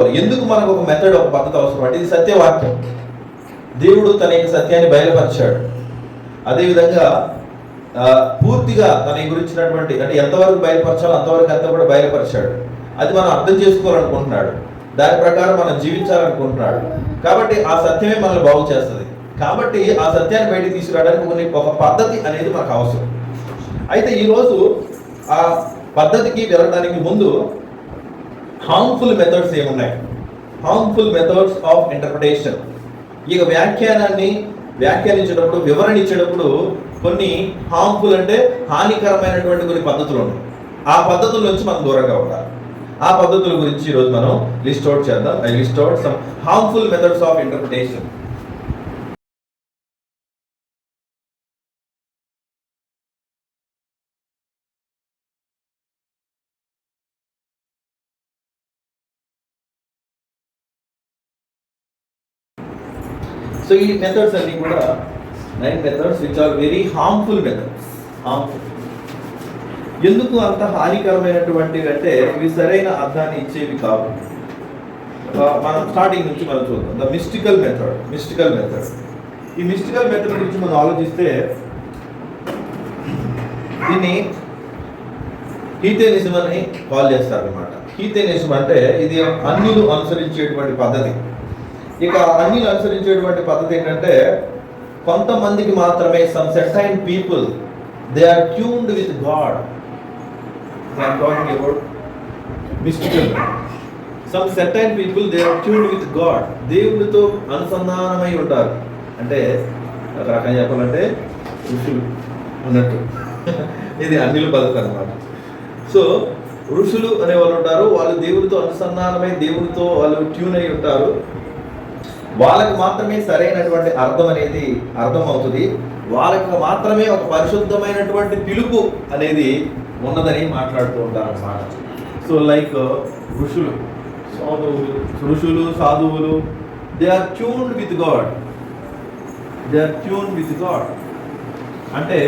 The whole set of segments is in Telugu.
చేసుకోవాలి. ఎందుకు మనకు ఒక మెథడ్, ఒక పద్ధతి అవసరం అంటే ఇది సత్యవాక్యం. దేవుడు తన యొక్క సత్యాన్ని బయలుపరిచాడు. అదేవిధంగా పూర్తిగా తన గురించినటువంటి అంటే ఎంతవరకు బయలుపరచాలో అంతవరకు అంతా కూడా బయలుపరిచాడు. అది మనం అర్థం చేసుకోవాలనుకుంటున్నాడు, దాని ప్రకారం మనం జీవించాలనుకుంటున్నాడు. కాబట్టి ఆ సత్యమే మనల్ని బాగు చేస్తుంది. కాబట్టి ఆ సత్యాన్ని బయటికి తీసుకురావడానికి ఒక పద్ధతి అనేది మనకు అవసరం. అయితే ఈరోజు ఆ పద్ధతికి వెళ్ళడానికి ముందు హార్మ్ఫుల్ మెథడ్స్ ఏమున్నాయి, హార్మ్ఫుల్ మెథడ్స్ ఆఫ్ ఇంటర్ప్రిటేషన్. ఇక వ్యాఖ్యానాన్ని వ్యాఖ్యానించేటప్పుడు, వివరణ ఇచ్చేటప్పుడు కొన్ని హార్మ్ఫుల్ అంటే హానికరమైనటువంటి కొన్ని పద్ధతులు ఉన్నాయి. ఆ పద్ధతుల నుంచి మనం దూరంగా ఉండాలి. ఆ పద్ధతుల గురించి ఈరోజు మనం లిస్ట్ అవుట్ చేద్దాం. I list out some harmful methods of interpretation. So ఈ మెథడ్స్ అన్ని కూడా 9 methods which are very harmful methods. Harmful ఎందుకు అంత హానికరమైనటువంటివి అంటే ఇవి సరైన అర్థాన్ని ఇచ్చేవి కావు. మనం స్టార్టింగ్ నుంచి మనం చూద్దాం. The mystical method. Mystical method, ఈ మిస్టికల్ మెథడ్ గురించి మనం ఆలోచిస్తే దీన్ని హీథేనిజం అని కాల్ చేస్తారనమాట. హీథేనిజం అంటే ఇది అన్యులు అనుసరించేటువంటి పద్ధతి. ఇక అన్యులు అనుసరించేటువంటి పద్ధతి ఏంటంటే కొంతమందికి మాత్రమే, some certain people they are tuned with God. I am talking about mystical. Some certain people they are tuned with God. దేవుడితో అనుసంధానమై ఉంటారు. అంటే ఒక రకంగా చెప్పాలంటే ఋషులు అన్నట్టు. ఇది అన్యుల పద్ధతి అన్నమాట. సో ఋషులు అనే వాళ్ళు ఉంటారు, వాళ్ళు దేవుడితో అనుసంధానమై దేవుడితో వాళ్ళు ట్యూన్ అయి ఉంటారు. వాళ్ళకి మాత్రమే సరైనటువంటి అర్థం అనేది అర్థం అవుతుంది. వాళ్ళకి మాత్రమే ఒక పరిశుద్ధమైనటువంటి పిలుపు అనేది ఉన్నదని మాట్లాడుతూ ఉంటారు అన్నమాట. సో లైక్ ఋషులు, సాధువులు they are tuned with God. They are tuned with God అంటే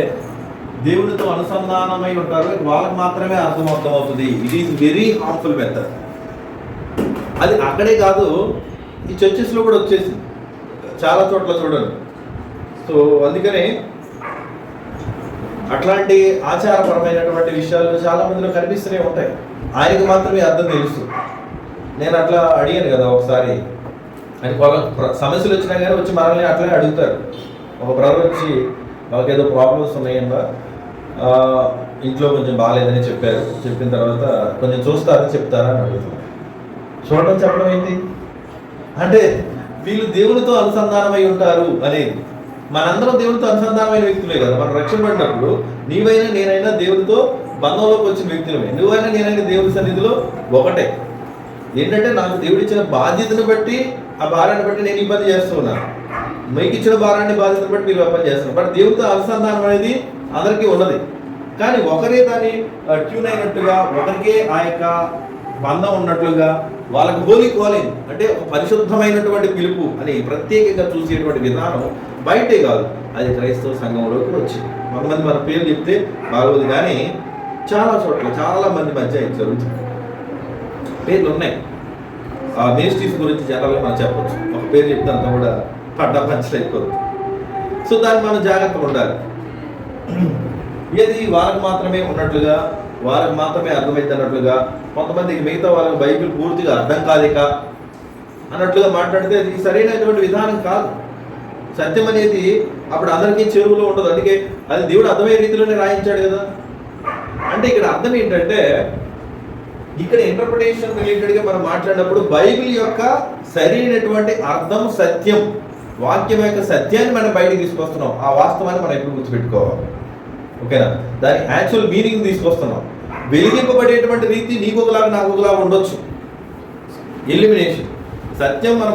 దేవుడితో అనుసంధానమై ఉంటారు, వాళ్ళకి మాత్రమే అర్థం అవుతుంది. It is very harmful method. అది అక్కడే కాదు, ఈ చర్చెస్లో కూడా వచ్చేసింది చాలా చోట్ల చూడండి. సో అందుకనే అట్లాంటి ఆచారపరమైనటువంటి విషయాలు చాలా మందిలో కనిపిస్తూనే ఉంటాయి. ఆయనకు మాత్రమే అర్థం తెలుసు. నేను అట్లా అడిగాను కదా ఒకసారి, ఆయన సమస్యలు వచ్చినా కానీ వచ్చి మనల్ని అట్లనే అడుగుతారు. ఒక బ్రదర్ వచ్చి వాళ్ళకి ఏదో ప్రాబ్లమ్స్ ఉన్నాయన్నా, ఇంట్లో కొంచెం బాగాలేదని చెప్పారు. చెప్పిన తర్వాత కొంచెం చూస్తారని చెప్తారా అని అడుగుతున్నారు. చూడడం చెప్పడం ఏంటి అంటే వీళ్ళు దేవునితో అనుసంధానమై ఉంటారు అనేది. మనందరం దేవుడితో అనుసంధానమైన వ్యక్తులే కదా. మనం రక్షణ పడినప్పుడు నీవైనా నేనైనా దేవుడితో బంధంలోకి వచ్చిన వ్యక్తులమే. నువ్వైనా నేనైనా దేవుడి సన్నిధిలో ఒకటే. ఏంటంటే నాకు దేవుడు ఇచ్చిన బాధ్యతను బట్టి, ఆ భారాన్ని బట్టి నేను ఈ పని చేస్తూ ఉన్నాను. మీకు ఇచ్చిన భారాన్ని బాధ్యతను బట్టి మీరు పని చేస్తున్నారు. బట్ దేవుడితో అనుసంధానం అనేది అందరికీ ఉన్నది. కానీ ఒకరే దాన్ని ట్యూన్ అయినట్టుగా, ఒకరికే ఆ యొక్క బంధం ఉన్నట్లుగా, వాళ్ళకి హోలీ కాలింగ్ అంటే ఒక పరిశుద్ధమైనటువంటి పిలుపు అని ప్రత్యేకంగా చూసేటువంటి విధానం బయటే కాదు, అది క్రైస్తవ సంఘంలోకి వచ్చింది. కొంతమంది మన పేర్లు చెప్తే బాగోదు, కానీ చాలా చోట్ల చాలా మంది మధ్య జరుగుతుంది. పేర్లు ఉన్నాయి. ఆ మినిస్ట్రీస్ గురించి జనరల్గా మనం చెప్పచ్చు. ఒక పేరు చెప్తే అంతా కూడా పడ్డా పంచలు అయిపోతుంది. సో దాన్ని మనం జాగ్రత్తగా ఉండాలి. ఇది వాళ్ళకి మాత్రమే ఉన్నట్లుగా, వాళ్ళకి మాత్రమే అర్థమైంది అన్నట్లుగా, కొంతమందికి మిగతా వాళ్ళకి బైబిల్ పూర్తిగా అర్థం కాదేక అన్నట్లుగా మాట్లాడితే అది సరైనటువంటి విధానం కాదు. సత్యం అనేది అప్పుడు అందరికీ చెరువులో ఉండదు. అందుకే అది దేవుడు అర్థమయ్యే రీతిలోనే రాయించాడు కదా. అంటే ఇక్కడ అర్థం ఏంటంటే, ఇక్కడ ఇంటర్ప్రిటేషన్ రిలేటెడ్గా మనం మాట్లాడినప్పుడు బైబిల్ యొక్క సరైనటువంటి అర్థం, సత్యం, వాక్యం యొక్క సత్యాన్ని మనం బయటికి తీసుకొస్తున్నాం. ఆ వాస్తవాన్ని మనం ఎప్పుడు గుర్తుపెట్టుకోవాలి. ఓకేనా? దాని యాక్చువల్ మీనింగ్ తీసుకొస్తున్నాం. వెలిగింపబడేటువంటి రీతి నీకు ఒకలాగా నాకు ఒకలాగా ఉండొచ్చు. ఎలిమినేషన్ సత్యం మనం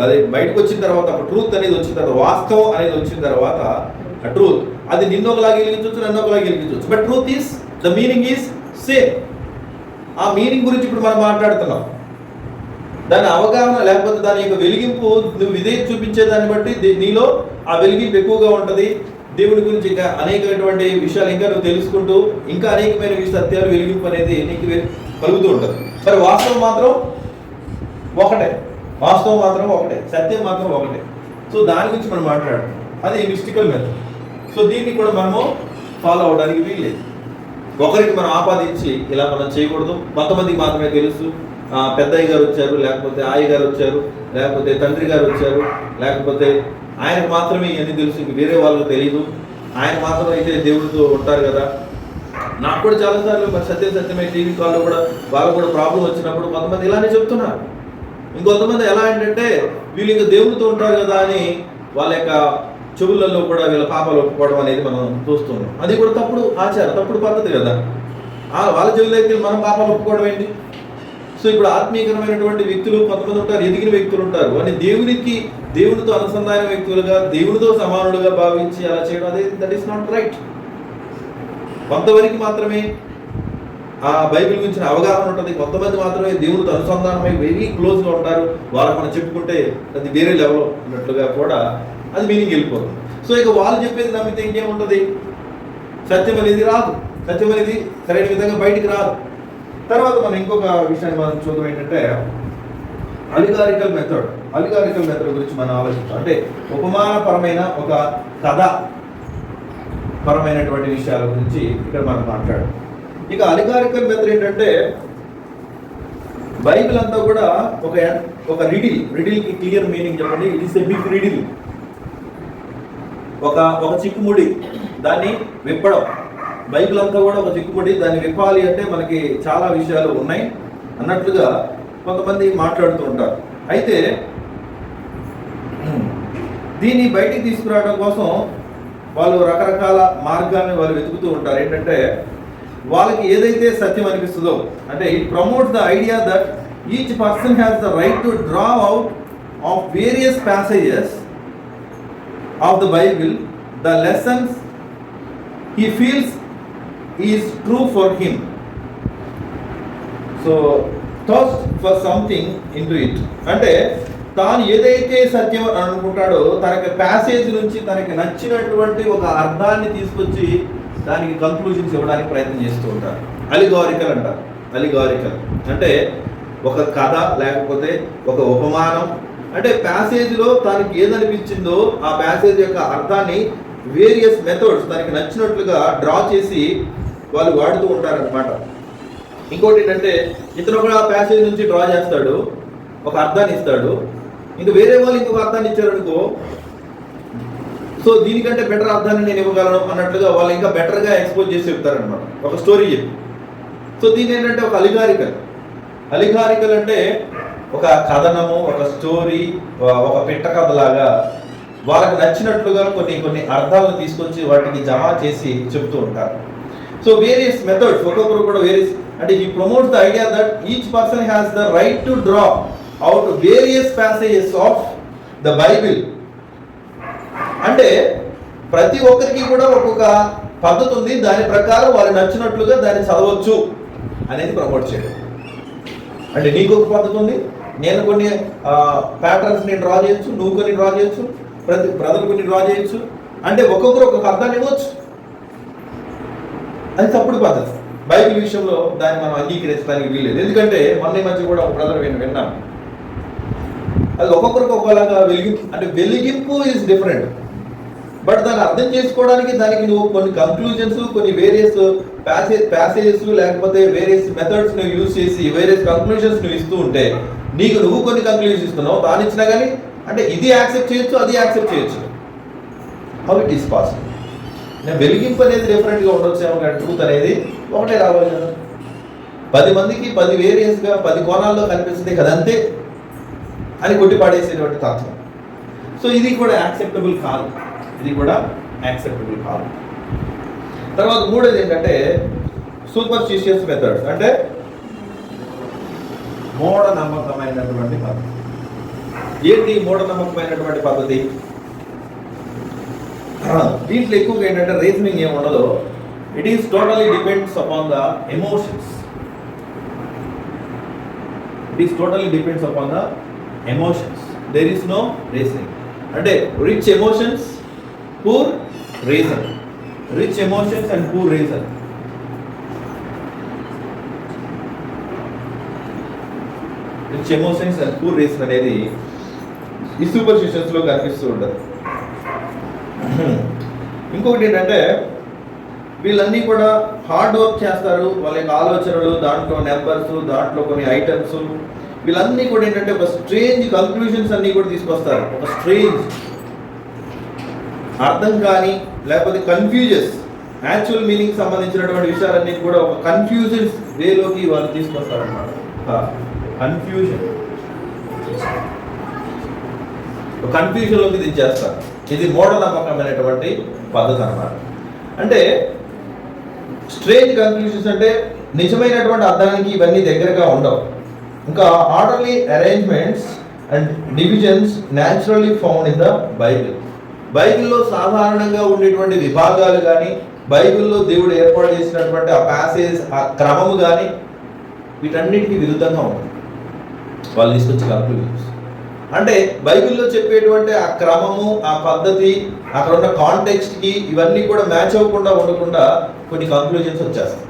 అది బయటకు వచ్చిన తర్వాత, ట్రూత్ అనేది వచ్చిన తర్వాత, వాస్తవం అనేది వచ్చిన తర్వాత, ఆ ట్రూత్ అది నిన్ను ఒకలాగా వెలిగించవచ్చు, నన్ను ఒకలాగా వెలిగించవచ్చు. But truth is the meaning is same. ఆ మీనింగ్ గురించి ఇప్పుడు మనం మాట్లాడుతున్నాం. దాని అవగాహన లేకపోతే దాని యొక్క వెలిగింపు నువ్వు విధేయత చూపించే దాన్ని బట్టి నీలో ఆ వెలిగింపు ఎక్కువగా ఉంటుంది. దేవుడి గురించి ఇంకా అనేకమైనటువంటి విషయాలు ఇంకా నువ్వు తెలుసుకుంటూ ఇంకా అనేకమైన సత్యాలు వెలిగింపు అనేది నీకు కలుగుతూ ఉంటుంది. మరి వాస్తవం మాత్రం ఒకటే, వాస్తవం మాత్రం ఒకటే, సత్యం మాత్రం ఒకటే. సో దాని గురించి మనం మాట్లాడతాం, అది మిస్టికల్ మెథడ్. సో దీన్ని కూడా మనము ఫాలో అవడానికి వీల్లేదు. ఒకరికి మనం ఆపాదించి ఇలా మనం చేయకూడదు. కొంతమందికి మాత్రమే తెలుసు, పెద్దయ్య గారు వచ్చారు, లేకపోతే ఆయ్య గారు వచ్చారు, లేకపోతే తండ్రి గారు వచ్చారు, లేకపోతే ఆయనకు మాత్రమే ఇవన్నీ తెలుసు, ఇంక వేరే వాళ్ళకి తెలియదు, ఆయన మాత్రం అయితే దేవుడితో ఉంటారు కదా. నాకు కూడా చాలాసార్లు మరి సత్యమే టీవీ కాల్లో కూడా వాళ్ళకు కూడా ప్రాబ్లం వచ్చినప్పుడు కొంతమంది ఇలానే చెప్తున్నారు. ఇంకొంతమంది ఎలా ఏంటంటే వీళ్ళు ఇంకా దేవుడితో ఉంటారు కదా అని వాళ్ళ యొక్క చెవులలో కూడా వీళ్ళ పాపాలు ఒప్పుకోవడం అనేది మనం చూస్తున్నాం. అది కూడా తప్పుడు ఆచారం, తప్పుడు పద్ధతి కదా. వాళ్ళ చెవులకి మనం పాపాలు ఒప్పుకోవడం ఏంటి? సో ఇప్పుడు ఆత్మీయకరమైనటువంటి వ్యక్తులు కొంతమంది ఉంటారు, ఎదిగిన వ్యక్తులు ఉంటారు, అని దేవునితో అనుసంధాన వ్యక్తులుగా, దేవునితో సమానులుగా భావించి అలా చేయడం అదే దట్ ఈస్ నాట్ రైట్. కొంతవరకు మాత్రమే ఆ బైబిల్ గురించిన అవగాహన ఉంటుంది, కొంతమంది మాత్రమే దేవునితో అనుసంధానమై వెరీ క్లోజ్గా ఉంటారు, వాళ్ళకి మనం చెప్పుకుంటే అది వేరే లెవెల్ ఉన్నట్లుగా కూడా అది మీనింగ్ వెళ్ళిపోతుంది. సో ఇక వాళ్ళు చెప్పేది నమ్మితే ఇంకేముంటుంది? సత్యం అనేది రాదు, సత్యం అనేది సరైన విధంగా బయటికి రాదు. తర్వాత మనం ఇంకొక విషయాన్ని మనం చూద్దాం, ఏంటంటే అలిగారికల్ మెథడ్ గురించి మనం ఆలోచిస్తాం. అంటే ఉపమానపరమైన ఒక కథ పరమైనటువంటి విషయాల గురించి ఇక్కడ మనం మాట్లాడాం. ఇక అలిగారికల్ మెథడ్ ఏంటంటే బైబిల్ అంతా కూడా ఒక రిడిల్కి క్లియర్ మీనింగ్ చెప్పండి. It is a big riddle. ఒక చిక్కుముడి, దాన్ని విప్పడం. బైబిల్ అంతా కూడా ఒక చిక్కుముడి, దాన్ని విప్పాలి అంటే మనకి చాలా విషయాలు ఉన్నాయి అన్నట్లుగా కొంతమంది మాట్లాడుతూ ఉంటారు. అయితే దీన్ని బయటికి తీసుకురావడం కోసం వాళ్ళు రకరకాల మార్గాన్ని వాళ్ళు వెతుకుతూ ఉంటారు. ఏంటంటే వాళ్ళకి ఏదైతే సత్యం అనిపిస్తుందో, అంటే it promotes the idea that each person has the right to draw out of various passages of the Bible the lessons he feels is true for him. So thirst for something into it. అంటే తాను ఏదైతే సత్యం అని అనుకుంటాడో తనకి ప్యాసేజ్ నుంచి తనకి నచ్చినటువంటి ఒక అర్థాన్ని తీసుకొచ్చి దానికి కన్క్లూజన్స్ ఇవ్వడానికి ప్రయత్నం చేస్తూ ఉంటారు. అలిగారికల్ అంటారు. అలిగారికల్ అంటే ఒక కథ లేకపోతే ఒక ఉపమానం. అంటే ప్యాసేజ్లో తనకి ఏదనిపించిందో ఆ ప్యాసేజ్ యొక్క అర్థాన్ని వేరియస్ మెథడ్స్ దానికి నచ్చినట్లుగా డ్రా చేసి వాళ్ళు వాడుతూ ఉంటారనమాట. ఇంకోటి ఏంటంటే ఇతను కూడా ప్యాసేజ్ నుంచి డ్రా చేస్తాడు, ఒక అర్థాన్ని ఇస్తాడు, ఇంకా వేరే వాళ్ళు ఇంకొక అర్థాన్ని ఇచ్చారనుకో, సో దీనికంటే బెటర్ అర్థాన్ని నేను ఇవ్వగలను అన్నట్లుగా వాళ్ళు ఇంకా బెటర్గా ఎక్స్పోజ్ చేసి చెప్తారనమాట, ఒక స్టోరీ చెప్పి. సో దీని ఏంటంటే ఒక అలిగారికల్ అంటే ఒక కథనము, ఒక స్టోరీ, ఒక పిట్ట కథలాగా వాళ్ళకి నచ్చినట్లుగా కొన్ని అర్థాలను తీసుకొచ్చి వాటికి జమ చేసి చెప్తూ ఉంటారు. సో వేరియస్ మెథడ్స్, ఒక్కొక్కరు కూడా వేరియస్, అంటే ఈ promotes the idea that each person has the right to draw out various passages of the Bible. అంటే ప్రతి ఒక్కరికి కూడా ఒక్కొక్క పద్ధతి ఉంది, దాని ప్రకారం వాళ్ళు నచ్చినట్లుగా దాన్ని చదవచ్చు అనేది ప్రమోట్ చేయడం. అంటే నీకు ఒక పద్ధతి ఉంది, నేను కొన్ని ప్యాటర్న్స్ ని డ్రా చేయొచ్చు, నువ్వు కొన్ని డ్రా చేయొచ్చు, ప్రతి బ్రదర్ కొన్ని డ్రా చేయొచ్చు. అంటే ఒక్కొక్కరు ఒక్కొక్క అర్థాన్ని ఇవ్వచ్చు. అది తప్పుడు పద్ధతి. బైబిల్ విషయంలో దాన్ని మనం అంగీకరించడానికి వీల్లేదు. ఎందుకంటే మొన్న మధ్య కూడా ఒక బ్రదర్ విన్నాను, అది ఒక్కొక్కరికి ఒకలాగా వెలిగింపు ఈజ్ డిఫరెంట్. బట్ దాన్ని అర్థం చేసుకోవడానికి దానికి నువ్వు కొన్ని కంక్లూజన్స్, కొన్ని వేరియస్ ప్యాసేజెస్ లేకపోతే వేరియస్ మెథడ్స్ నువ్వు యూజ్ చేసి వేరియస్ కంక్లూజన్స్ నువ్వు ఇస్తూ ఉంటే నువ్వు కొన్ని కంక్లూజన్స్ ఇస్తున్నావు, దాని ఇచ్చినా కానీ అంటే ఇది యాక్సెప్ట్ చేయొచ్చు, అది యాక్సెప్ట్ చేయొచ్చు. How it is possible? నేను వెలిగింపు అనేది డిఫరెంట్గా ఉండొచ్చేమో, కానీ ట్రూత్ అనేది ఒకటే రావాలి కదా. 10 మందికి 10 వేరియస్గా 10 కోణాల్లో కనిపిస్తుంది కదా, అంతే అని కొట్టిపాడేసేటువంటి తత్వం. సో ఇది కూడా యాక్సెప్టబుల్ కాదు. తర్వాత మూడోది ఏంటంటే సూపర్స్టిషియస్ మెథడ్స్, అంటే మూఢనమ్మకమైనటువంటి పద్ధతి. ఏంటి మూఢనమ్మకమైనటువంటి పద్ధతి? దీంట్లో ఎక్కువగా ఏంటంటే రీజనింగ్ ఏమి ఉండదు. It is totally depends upon the emotions. There is no reasoning. అంటే rich emotions, poor reason. Rich emotions and poor reason. Rich emotions and poor reason అనేది ఈ సూపర్స్టిషన్స్లో కనిపిస్తూ ఉంటుంది. ఇంకొకటి ఏంటంటే వీళ్ళన్నీ కూడా హార్డ్ వర్క్ చేస్తారు, వాళ్ళ యొక్క ఆలోచనలు, దాంట్లో నెంబర్స్, దాంట్లో కొన్ని ఐటమ్స్, వీళ్ళన్నీ కూడా ఏంటంటే ఒక స్ట్రేంజ్ కన్క్లూషన్స్ అన్నీ కూడా తీసుకొస్తారు. ఒక స్ట్రేంజ్ అర్థం కాని లేకపోతే కన్ఫ్యూజెస్ యాక్చువల్ మీనింగ్ సంబంధించినటువంటి విషయాలన్నీ కూడా ఒక కన్ఫ్యూజన్ వేలోకి వాళ్ళు తీసుకొస్తారు అన్నమాట. కన్ఫ్యూజన్లోకి దించేస్తారు. ఇది మూఢనమ్మకమైనటువంటి పద్ధతి అన్నమాట. అంటే స్ట్రేంజ్ కన్క్లూషన్స్ అంటే నిజమైనటువంటి అర్థానికి ఇవన్నీ దగ్గరగా ఉండవు. ఇంకా orderly arrangements and divisions naturally found in the Bible. బైబిల్లో సాధారణంగా ఉండేటువంటి విభాగాలు కానీ, బైబిల్లో దేవుడు ఏర్పాటు చేసినటువంటి ఆ ప్యాసేజ్, ఆ క్రమము కానీ వీటన్నిటికీ విరుద్ధంగా ఉంటుంది వాళ్ళు తీసుకొచ్చే కన్క్లూజన్స్. అంటే బైబిల్లో చెప్పేటువంటి ఆ క్రమము, ఆ పద్ధతి, అక్కడ ఉన్న కాంటెక్స్ట్కి ఇవన్నీ కూడా మ్యాచ్ అవ్వకుండా ఉండకుండా కొన్ని కన్క్లూజన్స్ వచ్చేస్తాయి.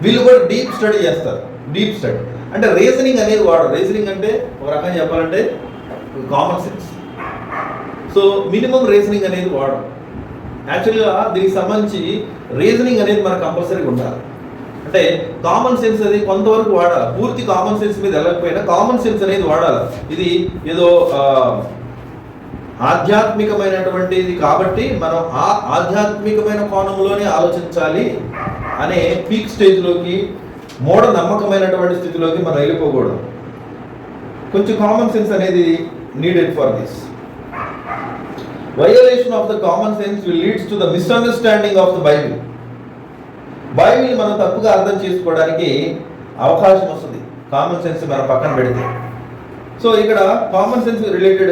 వీళ్ళు కూడా డీప్ స్టడీ చేస్తారు. డీప్ స్టడీ అంటే రీజనింగ్ అనేది వాడరు. రీజనింగ్ అంటే ఒక రకంగా చెప్పాలంటే common sense. So minimum reasoning అనేది వాడరు. యాక్చువల్గా దీనికి సంబంధించి రీజనింగ్ అనేది మనకు కంపల్సరీగా ఉండాలి. అంటే కామన్ సెన్స్ అనేది కొంతవరకు వాడాలి. పూర్తి కామన్ సెన్స్ మీద వెళ్ళకపోయినా కామన్ సెన్స్ అనేది వాడాలి. ఇది ఏదో ఆధ్యాత్మికమైనటువంటిది కాబట్టి మనం ఆ ఆధ్యాత్మికమైన కోణంలోనే ఆలోచించాలి అనే పీక్ స్టేజ్లోకి, మూఢ నమ్మకమైనటువంటి స్థితిలోకి మనం వెళ్ళిపోకూడదు. కొంచెం కామన్ సెన్స్ అనేది needed for this. Violation of the common sense will leads to the misunderstanding of the Bible. Bible మనం తప్పుగా అర్థం చేసుకోవడానికి అవకాశం వస్తుంది కామన్ సెన్స్ మనం పక్కన పెడితే. సో ఇక్కడ కామన్ సెన్స్ రిలేటెడ్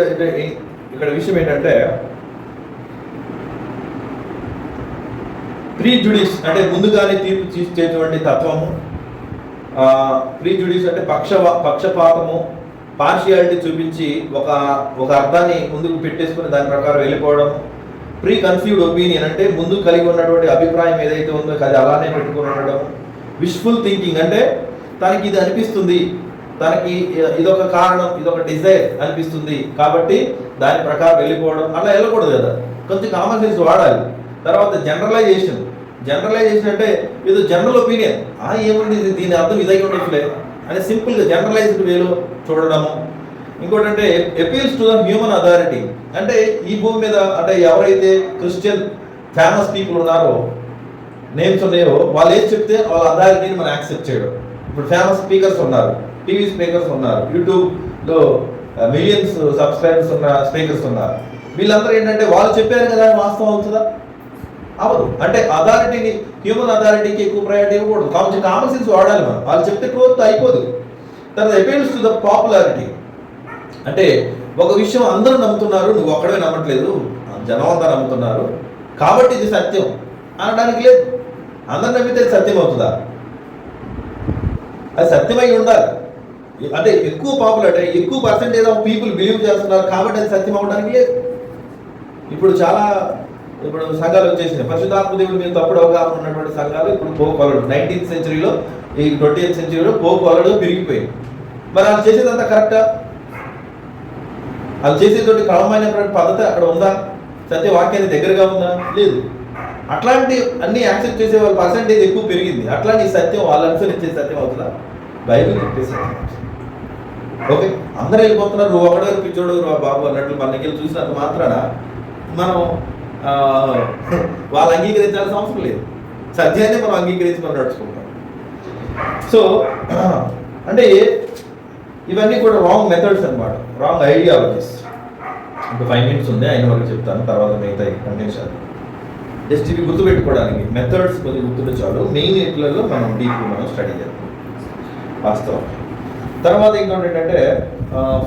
ఇక్కడ విషయం ఏంటంటే ప్రీజుడిస్ అంటే ముందుగానే తీర్పు చేసేటువంటి తత్వము, ప్రీజుడిస్ అంటే పక్షపాతము, పార్షియాలిటీ చూపించి ఒక అర్థాన్ని ముందుకు పెట్టేసుకుని దాని ప్రకారం వెళ్ళిపోవడం. ప్రీ కన్సీవ్డ్ ఒపీనియన్ అంటే ముందు కలిగి ఉన్నటువంటి అభిప్రాయం ఏదైతే ఉందో అది అలానే పెట్టుకుని ఉండడం. విష్ఫుల్ థింకింగ్ అంటే తనకి ఇది అనిపిస్తుంది, తనకి ఇదొక కారణం, ఇదొక డిజైర్ అనిపిస్తుంది కాబట్టి దాని ప్రకారం వెళ్ళిపోవడం. అలా వెళ్ళకూడదు కదా, కొంచెం కామన్ సెన్స్ వాడాలి. తర్వాత జనరలైజేషన్ అంటే ఏదో జనరల్ ఒపీనియన్, ఏముంది దీని అర్థం ఇదై ఉండట్లే అని సింపుల్గా జనరలైజ్డ్ వేలో చూడడము. ఇంకోటి అంటే appeals to the human authority అంటే ఈ భూమి మీద అంటే ఎవరైతే క్రిస్టియన్ ఫేమస్ పీపుల్ ఉన్నారో, నేమ్స్ ఉన్నాయో, వాళ్ళు ఏం చెప్తే వాళ్ళ అథారిటీని మనం యాక్సెప్ట్ చేయడం. ఇప్పుడు ఫేమస్ స్పీకర్స్ ఉన్నారు, టీవీ స్పీకర్స్ ఉన్నారు, యూట్యూబ్లో మిలియన్స్ సబ్స్క్రైబర్స్ ఉన్న స్పీకర్స్ ఉన్నారు. వీళ్ళందరూ ఏంటంటే వాళ్ళు చెప్పారు కదా వాస్తవం అవుతుందా? అవదు. అంటే అథారిటీని, హ్యూమన్ అథారిటీకి ఎక్కువ ప్రయారిటీ ఇవ్వకూడదు. కాబట్టి కామన్ సెన్స్ వాడాలి మనం. వాళ్ళు చెప్తే ట్రూత్ అయిపోదు. తర్వాత అపీల్స్ టు ద పాపులారిటీ అంటే ఒక విషయం అందరూ నమ్ముతున్నారు, నువ్వు ఒక్కడే నమ్మట్లేదు, జనం అంతా నమ్ముతున్నారు కాబట్టి ఇది సత్యం అనడానికి లేదు. అందరు నమ్మితే సత్యం అవుతుందా? అది సత్యమై ఉండాలి. అంటే ఎక్కువ పాపులారిటీ, ఎక్కువ పర్సెంటేజ్ ఆఫ్ పీపుల్ బిలీవ్ చేస్తున్నారు కాబట్టి అది సత్యం అవడానికి లేదు. ఇప్పుడు సంఘాలు వచ్చేసినాయి. పరిశుద్ధాత్మ దేవుడి మీద తప్పుడు అవగాహన ఉన్నటువంటి సంఘాలు ఇప్పుడు పోకోలడు. 19th సెంచరీలో, ఈ 20th సెంచరీలో పోకోలడు పెరిగిపోయింది. మరి వాళ్ళు చేసేదంతా కరెక్టా? వాళ్ళు చేసేటువంటి క్రమమైనటువంటి పద్ధతి అక్కడ ఉందా? సత్యవాక్యానికి దగ్గరగా ఉందా? లేదు. అట్లాంటి అన్ని యాక్సెప్ట్ చేసే వాళ్ళ పర్సెంటేజ్ ఎక్కువ పెరిగింది. అట్లాంటి సత్యం వాళ్ళు అనుసరించే సత్యం అవుతుందా? బైబిల్ చెప్పేసి ఓకే, అందరూ వెళ్ళిపోతున్నారు, నువ్వు ఒకడే పిచ్చోడు బాబు అన్నట్లు మన దగ్గర చూసినంత మాత్రాన మనం వాళ్ళు అంగీకరించాల్సిన అవసరం లేదు. సత్యాన్ని మనం అంగీకరించి మనం నడుచుకుంటాం. సో అంటే ఇవన్నీ కూడా రాంగ్ మెథడ్స్ అనమాట, రాంగ్ ఐడియాలజీస్. ఇంకా 5 minutes ఉంది, అయిన వరకు చెప్తాను, తర్వాత మిగతా కంటెన్షన్. జస్ట్ ఇవి గుర్తుపెట్టుకోవడానికి మెథడ్స్ కొద్దిగా గుర్తుంటే చాలు. మెయిన్ ఇట్లలో మనం డీప్గా మనం స్టడీ చేద్దాం వాస్తవం. తర్వాత ఇంకోటి ఏంటంటే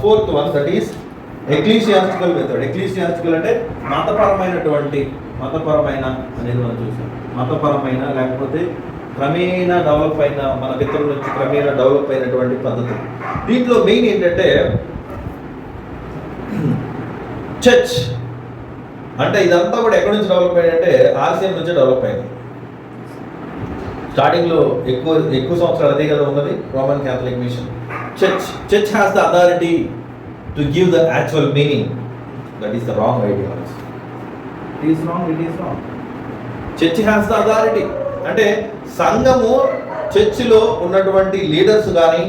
4th one, that is ecclesiastical method. Ecclesiastical అంటే మతపరమైన అనేది మనం చూసాం. మతపరమైన లేకపోతే క్రమేణా డెవలప్ అయిన, మన పితరుల నుంచి క్రమేణా డెవలప్ అయినటువంటి పద్ధతి. దీంట్లో మెయిన్ ఏంటంటే చర్చ్ అంటే ఇదంతా కూడా ఎక్కడి నుంచి డెవలప్ అయిందంటే ఆర్సిఎం నుంచే డెవలప్ అయింది. స్టార్టింగ్లో ఎక్కువ సంవత్సరాలు అదే కదా ఉన్నది Roman Catholic machine. Church has the authority to give the actual meaning. That is the wrong idea. It is wrong. Church has the authority అంటే సంఘము, చర్చిలో ఉన్నటువంటి లీడర్స్ కానీ,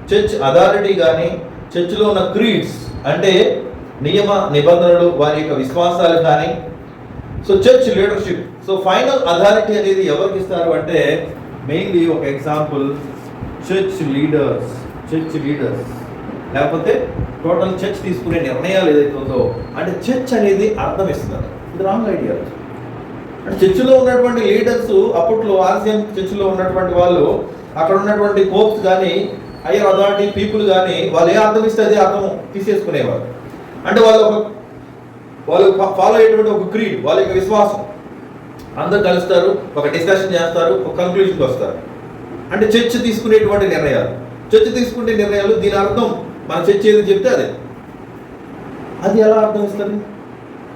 చర్చ్ అథారిటీ కానీ, చర్చిలో ఉన్న క్రీడ్స్ అంటే నియమ నిబంధనలు, వారి యొక్క విశ్వాసాలు కానీ, so church leadership. So final authority అనేది ఎవరికి ఇస్తారు అంటే మెయిన్లీ ఒక ఎగ్జాంపుల్ చర్చ్ లీడర్స్ లేకపోతే టోటల్ చర్చ్ తీసుకునే నిర్ణయాలు ఏదైతే ఉందో అంటే చర్చ్ అనేది అర్థం ఇస్తున్నారు. ఇది రాంగ్ ఐడియా. అంటే చర్చిలో ఉన్నటువంటి లీడర్స్ అప్పట్లో ఆర్సిఎం చర్చిలో ఉన్నటువంటి వాళ్ళు, అక్కడ ఉన్నటువంటి పోప్స్ కానీ, హైయర్ అథారిటీ పీపుల్ కానీ వాళ్ళు ఏ అర్థం ఇస్తే అదే అర్థం తీసేసుకునేవారు. అంటే వాళ్ళు ఫాలో అయ్యేటువంటి ఒక క్రీడ్, వాళ్ళ యొక్క విశ్వాసం. అందరూ కలుస్తారు, ఒక డిస్కషన్ చేస్తారు, ఒక కంక్లూషన్కి వస్తారు. అంటే చర్చ్ తీసుకునేటువంటి నిర్ణయాలు, దీని అర్థం మన చర్చ్ ఏది చెప్తే అదే. అది ఎలా అర్థం ఇస్తుంది?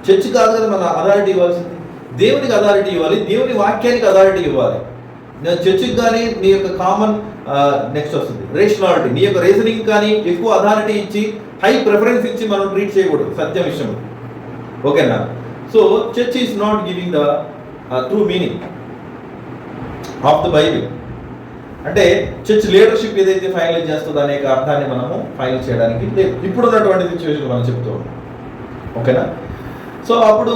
చర్చ్ కాదు కదా మన అథారిటీ ఇవ్వాల్సింది. దేవునికి అథారిటీ ఇవ్వాలి, దేవుని వాక్యానికి అథారిటీ ఇవ్వాలి. నేను చర్చికి కానీ నీ యొక్క కామన్ నెక్స్ట్ వస్తుంది రేషనాలిటీ, నీ యొక్క రీజనింగ్ కానీ ఎక్కువ అథారిటీ ఇచ్చి హై ప్రిఫరెన్స్ ఇచ్చి మనం ట్రీట్ చేయకూడదు సత్య విషయం. ఓకేనా? So church is not giving the true meaning of the Bible. అంటే చర్చ్ లీడర్షిప్ ఏదైతే ఫైనలైజ్ చేస్తుందో అనేక అర్థాన్ని మనము ఫైనల్ చేయడానికి ఇప్పుడు ఉన్నటువంటి సిచ్యువేషన్ మనం చెప్తూ ఉన్నాం. ఓకేనా? సో అప్పుడు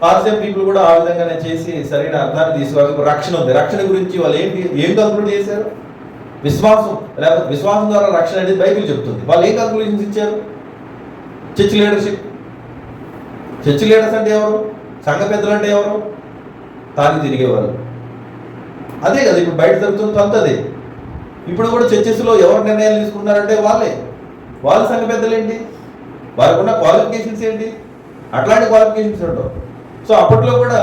ఆర్సిఎం పీపుల్ కూడా ఆ విధంగానే చేసి సరైన అర్థాన్ని తీసుకోవాలి. రక్షణ ఉంది, రక్షణ గురించి వాళ్ళు ఏం కంక్లూడ్ చేశారు? విశ్వాసం, లేకపోతే విశ్వాసం ద్వారా రక్షణ అనేది బైబిల్ చెప్తుంది. వాళ్ళు ఏం కంక్లూజన్స్ ఇచ్చారు? చర్చ్ లీడర్స్ అంటే ఎవరు? సంఘ పెద్దలు అంటే ఎవరు? తాగి తిరిగేవాళ్ళు. అదే కదా ఇప్పుడు బయట జరుగుతుంది అంత అదే. ఇప్పుడు కూడా చర్చెస్లో ఎవరు నిర్ణయాలు తీసుకున్నారంటే వాళ్ళ సంఘ పెద్దలు ఏంటి, వారికి ఉన్న క్వాలిఫికేషన్స్ ఏంటి, అట్లాంటి క్వాలిఫికేషన్స్ ఉండవు. సో అప్పట్లో కూడా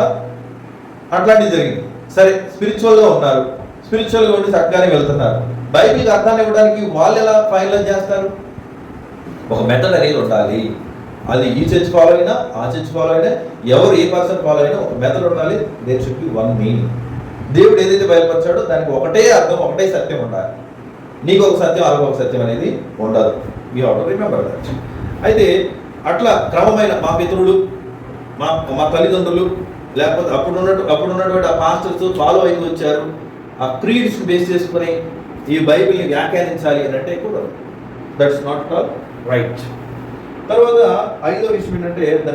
అట్లాంటివి జరిగింది. సరే స్పిరిచువల్గా ఉన్నారు, స్పిరిచువల్గా ఉండి చక్కగానే వెళ్తున్నారు. బైబిల్కి అర్థాన్ని ఇవ్వడానికి వాళ్ళు ఎలా ఫైనలైజ్ చేస్తారు? ఒక మెథడ్ అనేది ఉండాలి. అది ఈ చర్చ్ ఫాలో అయినా, ఆ చర్చ్ ఫాలో అయినా, ఎవరు ఏ పర్సన్ ఫాలో అయినా ఒక మెథడ్ ఉండాలి. There should be one meaning. దేవుడు ఏదైతే బయలుపరిచాడో దానికి ఒకటే అర్థం, ఒకటే సత్యం ఉండాలి. నీకు ఒక సత్యం, అలాగ ఒక సత్యం అనేది ఉండదు. We have to remember that. అయితే అట్లా క్రమమైన మా పితరులు, మా తల్లిదండ్రులు, లేకపోతే అప్పుడున్నటువంటి ఆ పాస్టర్స్ ఫాలో అయిన వచ్చారు. ఆ క్రీడ్స్ బేస్ చేసుకుని ఈ బైబిల్ని వ్యాఖ్యానించాలి అని అంటే కూడా దట్స్ నాట్ ఆల్ రైట్. తర్వాత ఐదో విషయం ఏంటంటే ద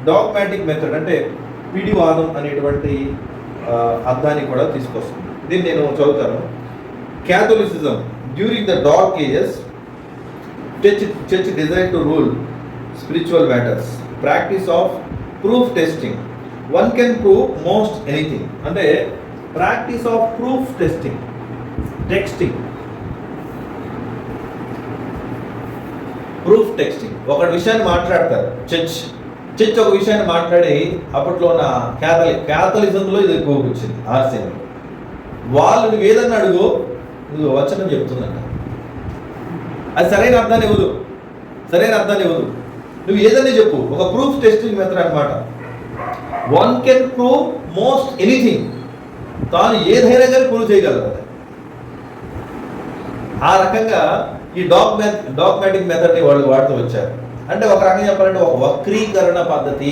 డాగ్మాటిక్ మెథడ్, అంటే పిడివాదం అనేటువంటి అర్థాన్ని కూడా తీసుకొస్తుంది. దీన్ని నేను చదువుతాను. Catholicism during the Dark Ages church design to rule spiritual matters, practice of proof testing. One can prove most anything. అంటే practice of proof testing, proof texting. ఒక విషయాన్ని మాట్లాడతారు చర్చ్ ఒక విషయాన్ని మాట్లాడి, అప్పట్లో ఉన్న క్యాథలిజంలో ఇది ఎక్కువ వచ్చింది. ఆర్సిఎంలో వాళ్ళు నువ్వు ఏదన్నా అడుగు, నువ్వు వచనం చెప్తుందంట, అది సరైన అర్థాన్ని ఇవ్వదు. నువ్వు ఏదైనా చెప్పు, ఒక ప్రూఫ్ టెస్టింగ్ మెథడ్ అనమాట. One can prove most anything. తాను ఏదైనా కానీ ప్రూవ్ చేయగలరు. ఆ రకంగా ఈ డాగ్మాటిక్ మెథడ్ని వాళ్ళు వాడుతూ వచ్చారు. అంటే ఒక రకంగా చెప్పాలంటే ఒక వక్రీకరణ పద్ధతి.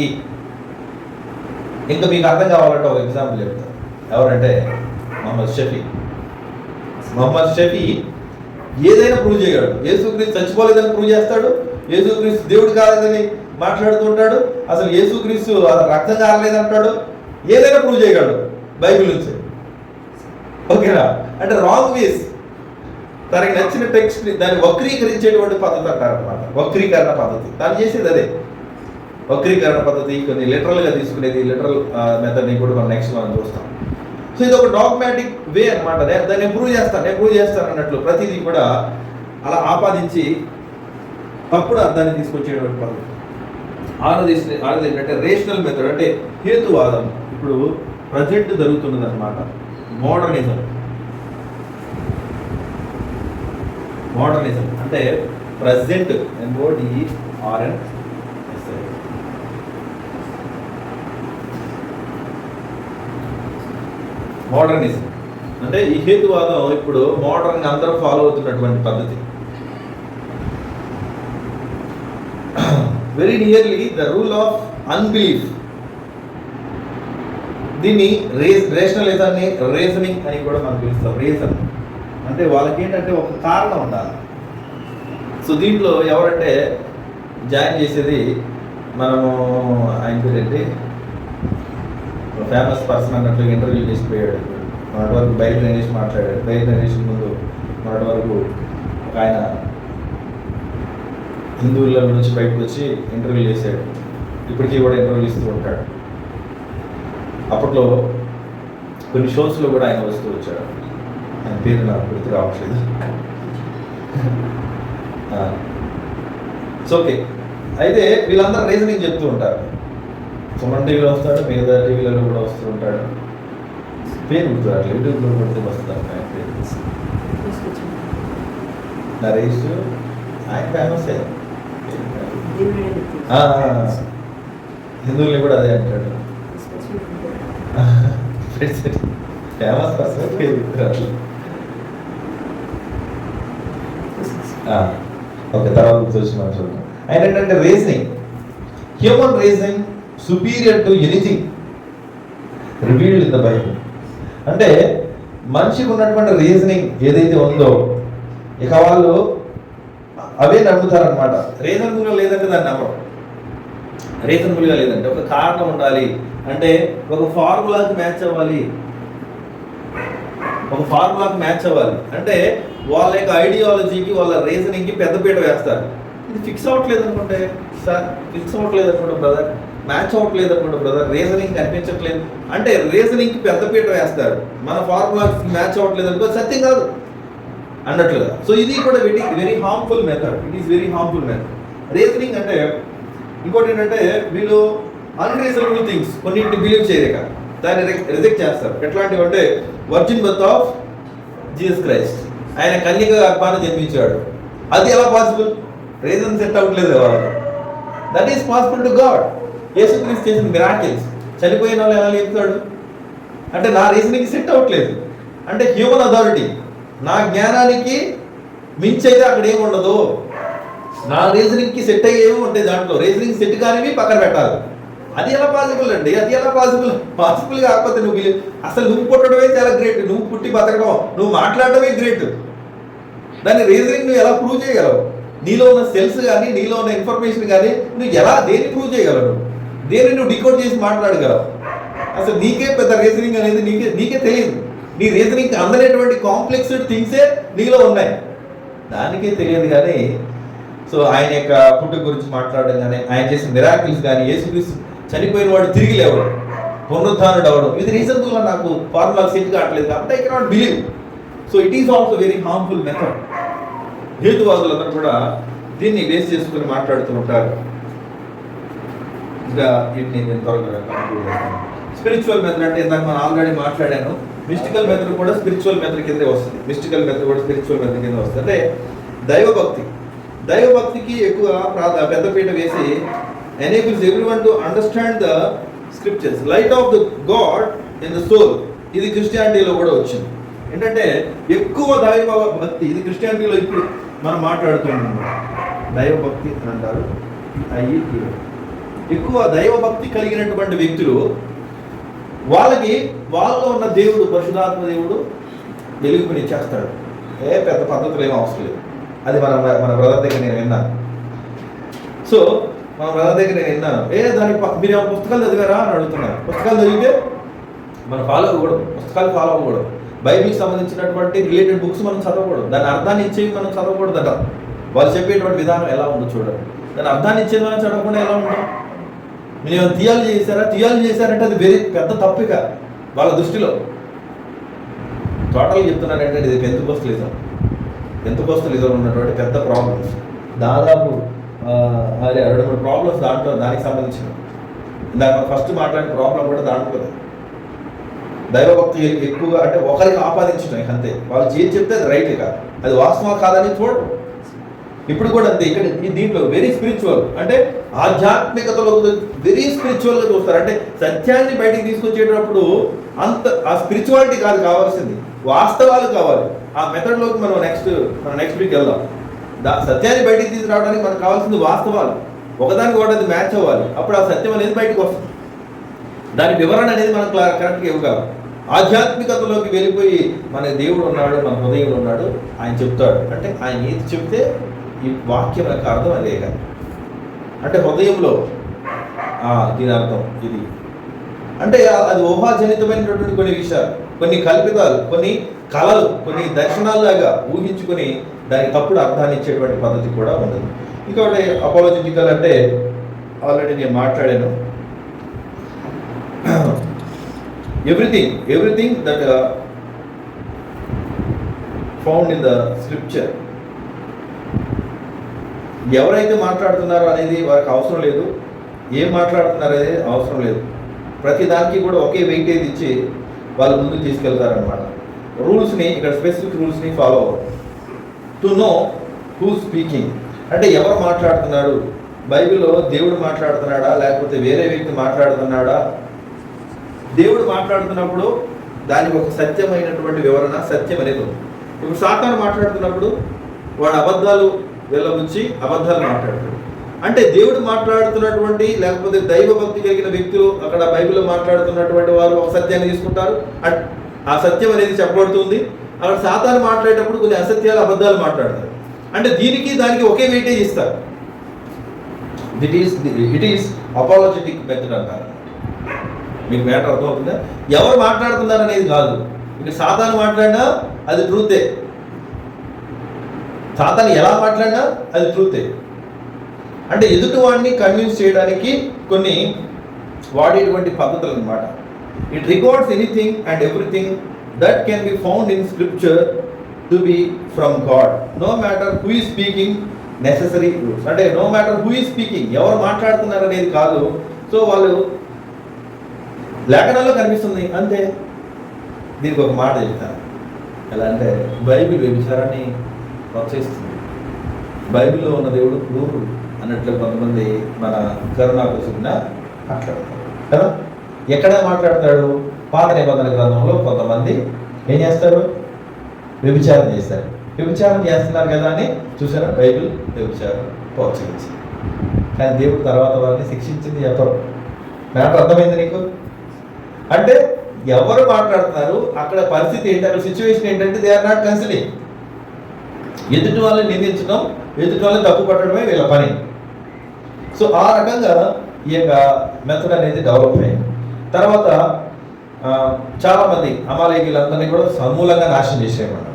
ఇంకా మీకు అర్థం కావాలంటే ఒక ఎగ్జాంపుల్ చెప్తాను. ఎవరంటే మహమ్మద్ షఫీ ఏదైనా ప్రూవ్ చేయగలడు. యేసుక్రీస్తు చచ్చిపోలేదని ప్రూవ్ చేస్తాడు, యేసుక్రీస్తు దేవుడు కాలేదని మాట్లాడుతూ ఉంటాడు, అసలు యేసుక్రీస్తు రక్తం కాలేదంటాడు, ఏదైనా ప్రూవ్ చేయగలడు బైబిల్ నుంచి. ఓకేనా? అంటే రాంగ్ వేస్, తనకి నచ్చిన టెక్స్ట్ దాన్ని వక్రీకరించేటువంటి పద్ధతి అంటారు అనమాట. వక్రీకరణ పద్ధతి తను చేసేది అదే వక్రీకరణ పద్ధతి. కొన్ని లిటరల్గా తీసుకునేది, లిటరల్ మెథడ్ని కూడా మనం చూస్తాం. సో ఇది ఒక డాగ్మాటిక్ వే అనమాట. దాన్ని ప్రూవ్ చేస్తాను అన్నట్లు ప్రతిదీ కూడా అలా ఆపాదించి తప్పుడు అర్థాన్ని తీసుకొచ్చేటువంటి పద్ధతి. ఆనది ఏంటంటే రేషనల్ మెథడ్, అంటే హేతువాదం. ఇప్పుడు ప్రజెంట్ జరుగుతున్నది అనమాట మోడర్నిజం అంటే ప్రజెంట్ MODERN మోడర్నిజం అంటే ఈ హేతువాదం ఇప్పుడు మోడర్న్ అందరూ ఫాలో అవుతున్నటువంటి పద్ధతి. Very nearly the rule of unbelief. దీన్ని రేషనలిజాన్ని రీజనింగ్ అని కూడా మనం పిలుస్తాం. రీజన్ అంటే వాళ్ళకి ఏంటంటే ఒక కారణం ఉండాలి. సో దీంట్లో ఎవరంటే జాయిన్ చేసేది మనము ఆయన పేరేంటి ఫేమస్ పర్సన్ అన్నట్లు ఇంటర్వ్యూ చేసిపోయాడు. మొన్నటి వరకు బయట నరేష్ మాట్లాడాడు. బయట నరేష్ ముందు మొన్నటి వరకు ఒక ఆయన హిందువుల నుంచి బయటకు వచ్చి ఇంటర్వ్యూ చేశాడు. ఇప్పటికీ కూడా ఇంటర్వ్యూ ఇస్తూ ఉంటాడు. అప్పట్లో కొన్ని షోస్లో కూడా ఆయన వస్తూ వచ్చాడు. ఆయన పేరు నాకు గుర్తు రావట్లేదు. సో ఓకే, అయితే వీళ్ళందరూ రీజనింగ్ చెప్తూ ఉంటారు. సుమన్ టీవీలో వస్తాడు, మిగతా టీవీలలో కూడా వస్తూ ఉంటాడు. పేరు గుర్తు రావట్లేదు, యూట్యూబ్లో కొడితే వస్తాడు ఆయన పేరు. నరేష్ ఆయన ఫేమస్. హిందువుల్ని కూడా అదే అంటాడు. ఫేమస్ పర్సన్ పేరు గుర్తు రావట్లేదు. ఓకే, తర్వాత గుర్తొచ్చి మనం చూద్దాం. ఆయన ఏంటంటే reasoning, human reasoning superior to anything revealed in the Bible. అంటే మనిషికి ఉన్నటువంటి రీజనింగ్ ఏదైతే ఉందో ఇక వాళ్ళు అవే నమ్ముతారనమాట. రీజనబుల్గా లేదంటే దాన్ని నమ్మరు. రీజనబుల్గా లేదంటే ఒక కారణం ఉండాలి, అంటే ఒక ఫార్ములాకి మ్యాచ్ అవ్వాలి. ఒక ఫార్ములాకి మ్యాచ్ అవ్వాలి అంటే వాళ్ళ యొక్క ఐడియాలజీకి వాళ్ళ రీజనింగ్కి పెద్దపీట వేస్తారు. ఇది ఫిక్స్ అవ్వట్లేదు అనుకుంటే సార్, ఫిక్స్ అవ్వట్లేదు అనుకుంటే బ్రదర్, మ్యాచ్ అవ్వట్లేదు అనుకుంటే బ్రదర్, రీజనింగ్ కనిపించట్లేదు అంటే రీజనింగ్కి పెద్దపీట వేస్తారు. మన ఫార్ములాకి మ్యాచ్ అవ్వట్లేదు అనుకో సత్యం కాదు అన్నట్లుగా. సో ఇది కూడా very harmful method. It is very harmful method. Reasoning అంటే ఇంకోటి ఏంటంటే వీళ్ళు అన్రీజనబుల్ థింగ్స్ కొన్నింటిని బిలీవ్ చేయలేక దాన్ని రిజెక్ట్ చేస్తారు. ఎట్లాంటివి అంటే virgin birth of Jesus Christ, ఆయన కన్యక గర్భాన్ని జన్మించాడు. అది ఎలా పాసిబుల్? రీజన్ సెట్ అవ్వట్లేదు వాళ్ళకి. That is possible to God. యేసుక్రీస్తు చేసిన మిరాకిల్స్ చనిపోయిన వాళ్ళు ఎలా లేపుతాడు అంటే నా రీజనింగ్ సెట్ అవ్వట్లేదు. అంటే హ్యూమన్ అథారిటీ, నా జ్ఞానానికి మించి అయితే అక్కడ ఏమి ఉండదు. నా రీజనింగ్కి సెట్ అయ్యేవి ఉంటాయి, దాంట్లో రీజనింగ్ సెట్ కానివి పక్కన పెట్టాలి. అది ఎలా పాసిబుల్ అండి? అది ఎలా పాసిబుల్ కాకపోతే నువ్వు అసలు నువ్వు పుట్టడమే చాలా గ్రేట్. నువ్వు పుట్టి బతకడం, నువ్వు మాట్లాడటమే గ్రేట్. దాన్ని రీజనింగ్ నువ్వు ఎలా ప్రూవ్ చేయగలవు? నీలో ఉన్న సెల్స్ కానీ నీలో ఉన్న ఇన్ఫర్మేషన్ కానీ నువ్వు ఎలా దేన్ని ప్రూవ్ చేయగలవు? దేన్ని నువ్వు డికోడ్ చేసి మాట్లాడగలవు? అసలు నీకే పెద్ద రీజనింగ్ అనేది నీకే తెలియదు. నీ రీజనింగ్ అందనేటువంటి కాంప్లెక్స్ థింగ్సే నీలో ఉన్నాయి, దానికే తెలియదు. కానీ సో ఆయన యొక్క పుట్టుక గురించి మాట్లాడడం కానీ, ఆయన చేసిన మిరాకిల్స్ కానీ, యేసుక్రీస్తు చనిపోయిన వాడు తిరిగి లేవడం, పునరుద్ధానుడు అవ్వడం, ఇది రీజనబుల్గా నాకు ఫార్ములా సెట్ కావట్లేదు కాబట్టి I cannot believe. So it is also very harmful method. హేతువాదులందరూ కూడా దీన్ని బేస్ చేసుకుని మాట్లాడుతూ ఉంటారు. ఇంకా వీటిని నేను త్వరగా కంక్లూడ్ చేస్తాను. స్పిరిచువల్ మెథడ్ అంటే ఇందాక మనం ఆల్రెడీ మాట్లాడాను. మిస్టికల్ మెథడ్ కూడా స్పిరిచువల్ మెథడ్ కిందే వస్తుంది. మిస్టికల్ మెథడ్ కూడా స్పిరిచువల్ మెథడ్ కింద వస్తుంది. అంటే దైవభక్తికి ఎక్కువ పెద్దపీట వేసి enables everyone to understand the scriptures, light of the God in the soul. ఇది క్రిస్టియానిటీలో కూడా వచ్చింది. ఏంటంటే ఎక్కువ దైవభక్తి, ఇది క్రిస్టియానిటీలో ఇప్పుడు మనం మాట్లాడుతున్నాం. దైవభక్తి అని అంటారు. ఎక్కువ దైవభక్తి కలిగినటువంటి వ్యక్తులు వాళ్ళకి వాళ్ళలో ఉన్న దేవుడు, పరిశుద్ధాత్మ దేవుడు వెలుగుని చేస్తాడు. పెద్ద పద్ధతులు ఏమీ అవసరం లేదు. అది మన బ్రదర్ దగ్గర నేను విన్నాను. సో మన బ్రదర్ దగ్గర నేను విన్నాను, దానికి మీరు ఏమైనా పుస్తకాలు చదివారా అని అడుగుతున్నారు. పుస్తకాలు చదివితే మనం ఫాలో అవ్వకూడదు. పుస్తకాలు ఫాలో అవ్వకూడదు. బైబిల్కి సంబంధించినటువంటి రిలేటెడ్ బుక్స్ మనం చదవకూడదు. దాని అర్థాన్ని ఇచ్చేవి మనం చదవకూడదట. వాళ్ళు చెప్పేటువంటి విధానం ఎలా ఉందో చూడండి. దాని అర్థాన్ని ఇచ్చేది మనం చదవకుండా ఎలా ఉంటాం? మీరు థియాలజీ చేశారంటే అది వెరీ పెద్ద తప్పిక వాళ్ళ దృష్టిలో. టోటల్గా చెప్తున్నారంటే ఇది పెంతుకోస్తలిజం ఉన్నటువంటి పెద్ద ప్రాబ్లమ్స్. దాదాపు 2-3 ప్రాబ్లమ్స్ దానికి సంబంధించిన ఇందాక ఫస్ట్ మాట్లాడిన ప్రాబ్లం కూడా దాంట్లో. దైవభక్తి ఎక్కువగా అంటే ఒకరికి ఆపాదించడం అంతే. వాళ్ళు ఏం చెప్తే అది రైట్ కాదు, అది వాస్తవం కాదని చూడరు. ఇప్పుడు కూడా అంతే. ఇక్కడ దీంట్లో వెరీ స్పిరిచువల్, అంటే ఆధ్యాత్మికతలో వెరీ స్పిరిచువల్గా చూస్తారు. అంటే సత్యాన్ని బయటికి తీసుకొచ్చేటప్పుడు అంత ఆ స్పిరిచువాలిటీ కాదు కావాల్సింది, వాస్తవాలు కావాలి. ఆ మెథడ్లోకి మనం నెక్స్ట్ వీక్ వెళ్దాం. సత్యాన్ని బయటికి తీసుకురావడానికి మనకు కావాల్సింది వాస్తవాలు, ఒకదానికి ఒకటి అది మ్యాచ్ అవ్వాలి. అప్పుడు ఆ సత్యం అనేది బయటకు వస్తుంది, దాని వివరణ అనేది మనం కరెక్ట్గా ఇవ్వగలం. ఆధ్యాత్మికతలోకి వెళ్ళిపోయి మన దేవుడు ఉన్నాడు, మన హృదయంలో ఉన్నాడు, ఆయన చెప్తాడు అంటే ఆయన ఏది చెప్తే ఈ వాక్యం యొక్క అర్థం అదే కాదు. అంటే హృదయంలో దీని అర్థం ఇది అంటే అది ఊహాజనితమైనటువంటి కొన్ని విషయాలు, కొన్ని కల్పితాలు, కొన్ని కళలు, కొన్ని దర్శనాల్లాగా ఊహించుకొని దానికి తప్పుడు అర్థాన్ని ఇచ్చేటువంటి పద్ధతి కూడా ఉండదు. ఇంకొకటి అపాలజెటికల్ అంటే ఆల్రెడీ నేను మాట్లాడాను. Everything that found in the scripture, ఎవరైతే మాట్లాడుతున్నారో అనేది వారికి అవసరం లేదు, ఏం మాట్లాడుతున్నారు అనేది అవసరం లేదు. ప్రతి దానికి కూడా ఒకే వెయిటేజ్ ఇచ్చి వాళ్ళు ముందుకు తీసుకెళ్తారనమాట. రూల్స్ని, ఇక్కడ స్పెసిఫిక్ రూల్స్ని ఫాలో అవ్వరు. టు నో హూ స్పీకింగ్ అంటే ఎవరు మాట్లాడుతున్నాడు, బైబిల్లో దేవుడు మాట్లాడుతున్నాడా లేకపోతే వేరే వ్యక్తి మాట్లాడుతున్నాడా. దేవుడు మాట్లాడుతున్నప్పుడు దానికి ఒక సత్యమైనటువంటి వివరణ, సత్యం అనేది ఉంది. ఇప్పుడు సాతాను మాట్లాడుతున్నప్పుడు వాడు అబద్ధాలు వెళ్ళబుచ్చి అబద్ధాలు మాట్లాడతాడు. అంటే దేవుడు మాట్లాడుతున్నటువంటి లేకపోతే దైవభక్తి కలిగిన వ్యక్తులు అక్కడ బైబిల్లో మాట్లాడుతున్నటువంటి వారు ఒక సత్యాన్ని తీసుకుంటారు, ఆ సత్యం అనేది చెప్పబడుతుంది. అక్కడ సాతాను మాట్లాడేటప్పుడు కొన్ని అసత్యాలు, అబద్ధాలు మాట్లాడతారు. అంటే దీనికి దానికి ఒకే వెయిటేజ్ ఇస్తారు. ఇట్ ఈస్ అపాలజెటిక్ మెథడ్ అంటారు. మీకు మ్యాటర్ అర్థమవుతుందా? ఎవరు మాట్లాడుతున్నారు అనేది కాదు, ఇక సాతాను మాట్లాడినా అది ట్రూతే, సాతాను ఎలా మాట్లాడినా అది ట్రూతే. అంటే ఎదుటి వాడిని కన్విన్స్ చేయడానికి కొన్ని వాడేటువంటి పద్ధతులు అనమాట. It records anything and everything that can be found in scripture to be from God, no matter who is speaking necessary rules. అంటే no matter who is speaking, ఎవరు మాట్లాడుతున్నారు అనేది కాదు. సో వాళ్ళు లేఖనాల్లో కనిపిస్తుంది అంతే. దీనికి ఒక మాట చెప్తాను, ఎలా అంటే బైబిల్ వ్యభిచారాన్ని ప్రోత్సహిస్తుంది. బైబిల్లో ఉన్న దేవుడు క్రూరుడు అన్నట్లు కొంతమంది మన కరుణా కోసం మాట్లాడతారు కదా. ఎక్కడ మాట్లాడతాడు? పాత నిబంధన గ్రంథంలో కొంతమంది ఏం చేస్తారు? వ్యభిచారం చేస్తారు. వ్యభిచారం చేస్తున్నారు కదా అని చూసారా, బైబిల్ వ్యభిచారం ప్రోత్సహించింది. కానీ దేవుడు తర్వాత వారిని శిక్షించింది చెప్పరు. నాకు అర్థమైంది నీకు? అంటే ఎవరు మాట్లాడుతున్నారు, అక్కడ పరిస్థితి ఏంటి, అక్కడ సిచ్యువేషన్ ఏంటంటే దే ఆర్ నాట్ కన్సిడరింగ్. ఎదుటి వాళ్ళని నిందించడం, ఎదుటి వాళ్ళని తప్పు పట్టడమే వీళ్ళ పని. సో ఆ రకంగా ఈ యొక్క మెథడ్ అనేది డెవలప్ అయింది. తర్వాత చాలామంది అమాలేకీలందరినీ కూడా సమూలంగా నాశనం చేసేయమన్నారు.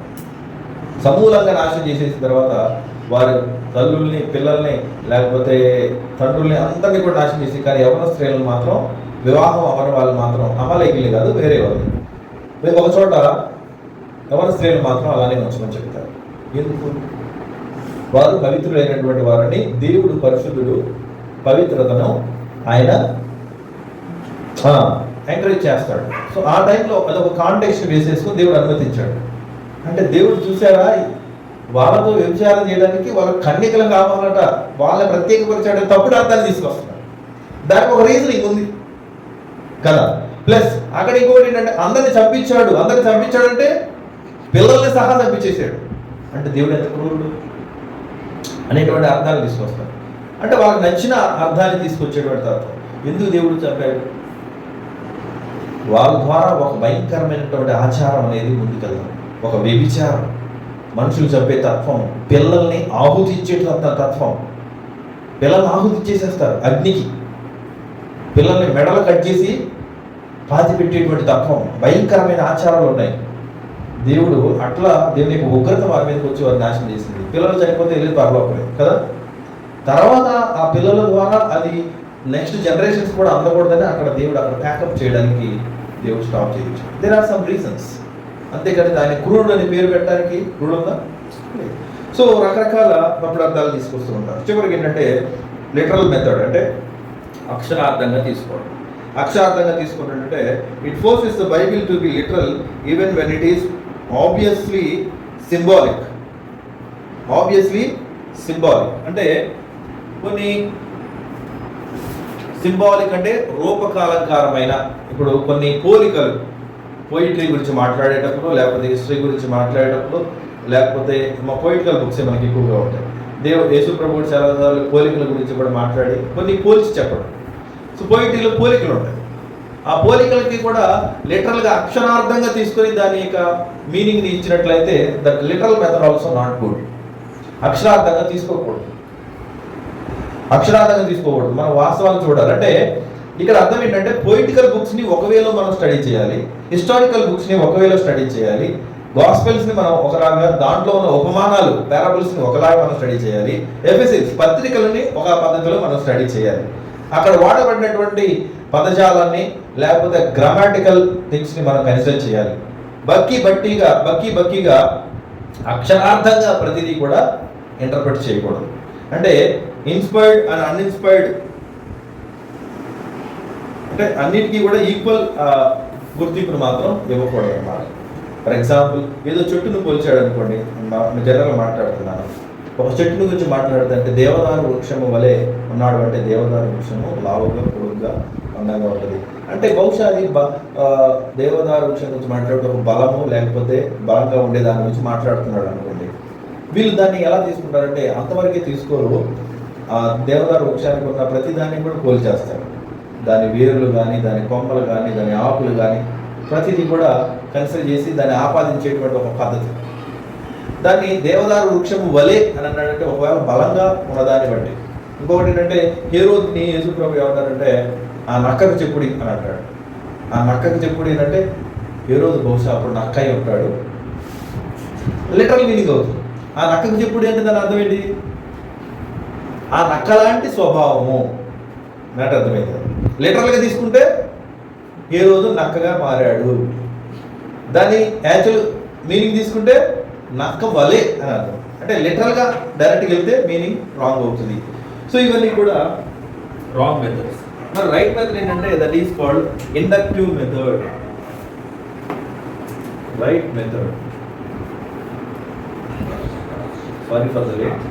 సమూలంగా నాశనం చేసేసిన తర్వాత వారి తల్లుల్ని, పిల్లల్ని, లేకపోతే తండ్రుల్ని అందరినీ కూడా నాశనం చేసి, కానీ యవన స్త్రీలను మాత్రం, వివాహం అవ్వని వాళ్ళు మాత్రం, అమాలేకీలు కాదు వేరే వాళ్ళు, ఒక చోట యవన స్త్రీలు మాత్రం అలానే ఉంచమని చెప్తారు. ఎందుకు? వారు పవిత్రులైనటువంటి వారిని, దేవుడు పరిశుద్ధుడు, పవిత్రతను ఆయన ఎంకరేజ్ చేస్తాడు. సో ఆ టైంలో అదొక కాంటెక్స్ట్ వేసేసుకుని దేవుడు అనుమతించాడు. అంటే దేవుడు చూసారా, వాళ్ళతో వ్యభిచారం చేయడానికి వాళ్ళ కన్యకలు కావాలట, వాళ్ళ ప్రత్యేకపరిచాడు, తప్పుడు అర్థాన్ని తీసుకొస్తున్నాడు. దానికి ఒక రీజనింగ్ ఉంది కదా. ప్లస్ అక్కడ ఇంకోటి ఏంటంటే అందరిని చంపించాడు. అందరిని చంపించాడంటే పిల్లల్ని సహా చంపించేసాడు. అంటే దేవుడు ఎంత క్రూరుడు అనేటువంటి అర్థాలు తీసుకొస్తాడు. అంటే వాళ్ళకి నచ్చిన అర్థాన్ని తీసుకొచ్చేటువంటి తత్వం. ఎందుకు దేవుడు చంపాడు? వాళ్ళ ద్వారా ఒక భయంకరమైనటువంటి ఆచారం అనేది ముందుకెళ్తాం. ఒక వ్యభిచారం, మనుషులు చంపే తత్వం, పిల్లల్ని ఆహుతి ఇచ్చే తత్వం. పిల్లల్ని ఆహుతి ఇచ్చేసేస్తారు అగ్నికి, పిల్లల్ని మెడలు కట్ చేసి పాతి పెట్టేటువంటి తత్వం, భయంకరమైన ఆచారాలు ఉన్నాయి. దేవుడు అట్లా దేవుని యొక్క ఉగ్రత వారి మీదకి వచ్చి వారిని నాశనం చేసింది. పిల్లలు చనిపోతే వెళ్ళి పరలోకలేదు కదా. తర్వాత ఆ పిల్లల ద్వారా అది నెక్స్ట్ జనరేషన్స్ కూడా అందకూడదని అక్కడ దేవుడు అక్కడ ప్యాకప్ చేయడానికి దేవుడు స్టాప్ చేయొచ్చు. There are some reasons. అంతేకాని దాన్ని క్రూరుడు అని పేరు పెట్టడానికి క్రూడు ఉందా? సో రకరకాల తప్పుడార్థాలు తీసుకొస్తూ ఉంటారు. చివరికి ఏంటంటే లిటరల్ మెథడ్, అంటే అక్షరార్థంగా తీసుకోవడం. అక్షరార్థంగా తీసుకుంటుంటే it forces the Bible to be literal even when it is obviously symbolic. Obviously symbolic అంటే కొన్ని సింబాలిక్ అంటే రూపకాలంకారమైన, ఇప్పుడు కొన్ని పోలికలు పోయిటరీ గురించి మాట్లాడేటప్పుడు, లేకపోతే హిస్టరీ గురించి మాట్లాడేటప్పుడు, లేకపోతే మా పొయిటికల్ బుక్సే మనకి ఎక్కువగా ఉంటాయి. యేసు ప్రభువు చాలా పోలికల గురించి కూడా మాట్లాడి కొన్ని పోల్చి చెప్పడం. సో పోయిటరీలో పోలికలు ఉంటాయి. ఆ పోలికలకి కూడా లిటరల్గా అక్షరార్థంగా తీసుకొని దాని యొక్క మీనింగ్ని ఇచ్చినట్లయితే that literal method also not good. అక్షరార్థంగా తీసుకోకూడదు, మనం వాస్తవాలు చూడాలి. అంటే ఇక్కడ అర్థం ఏంటంటే పొయిటికల్ బుక్స్ని ఒక వేలో మనం స్టడీ చేయాలి, హిస్టారికల్ బుక్స్ని ఒక వేలో స్టడీ చేయాలి, గాస్పెల్స్ని మనం ఒకలాగా, దాంట్లో ఉన్న ఉపమానాలు పారాబుల్స్ని ఒకలాగా మనం స్టడీ చేయాలి, ఎపిసిల్స్ పత్రికలని ఒక పద్ధతిలో మనం స్టడీ చేయాలి. అక్కడ వాడబడినటువంటి పదజాలాన్ని లేకపోతే గ్రామాటికల్ థింగ్స్ని మనం కన్సిడర్ చేయాలి. బక్కీగా అక్షరార్థంగా ప్రతిదీ కూడా ఇంటర్ప్రిట్ చేయకూడదు. అంటే ఇన్స్పైర్డ్ అండ్ అన్ఇన్స్పైర్డ్ అంటే అన్నిటికీ కూడా ఈక్వల్ గుర్తింపును మాత్రం ఇవ్వకూడదు అన్నమాట. ఫర్ ఎగ్జాంపుల్ ఏదో చెట్టును పోల్చాడు అనుకోండి, జనరల్గా మాట్లాడుతున్నాను, ఒక చెట్టును గురించి మాట్లాడుతుంటే దేవదారు వృక్షము వలె ఉన్నాడు అంటే దేవదారు వృక్షము లావుగా పొడుగ్గా అందంగా ఉంటుంది అంటే బహుశా అది దేవదారు వృక్షం గురించి మాట్లాడుతూ ఒక బలము లేకపోతే బలంగా ఉండే దాని గురించి మాట్లాడుతున్నాడు అనుకోండి. వీళ్ళు దాన్ని ఎలా తీసుకుంటారంటే అంతవరకే తీసుకోరు, ఆ దేవదారు వృక్షానికి ఉన్న ప్రతి దాన్ని కూడా పోల్చేస్తారు. దాని వేరులు కానీ, దాని కొమ్మలు కానీ, దాని ఆకులు కానీ ప్రతిదీ కూడా కన్సిడర్ చేసి దాన్ని ఆపాదించేటువంటి ఒక పద్ధతి. దాన్ని దేవదారు వృక్షము వలె అని అన్నాడంటే ఒకవేళ బలంగా ఉన్నదాన్ని బట్టి. ఇంకొకటి ఏంటంటే హేరోద్ని యేసు ప్రభు ఏమంటారంటే ఆ నక్కకు చెప్పుడి అని అంటాడు. ఆ నక్కకు చెప్పుడి ఏంటంటే హేరోదు బహుశా అప్పుడు నక్క అయి ఉంటాడు, లిటరల్ మీనింగ్ అవుతుంది. ఆ నక్కకు చెప్పుడి అంటే దాని అర్థం ఏంటి? ఆ నక్క లాంటి స్వభావము అన్నట్టు అర్థమవుతుంది. లిటరల్గా తీసుకుంటే ఏ రోజు నక్కగా మారాడు, దాని యాక్చువల్ మీనింగ్ తీసుకుంటే నక్క వలే అని అర్థం. అంటే లిటరల్గా డైరెక్ట్గా వెళ్తే మీనింగ్ రాంగ్ అవుతుంది. సో ఇవన్నీ కూడా రాంగ్ మెథడ్స్. మరి రైట్ మెథడ్ ఏంటంటే that is called inductive method. Right method, sorry for the late.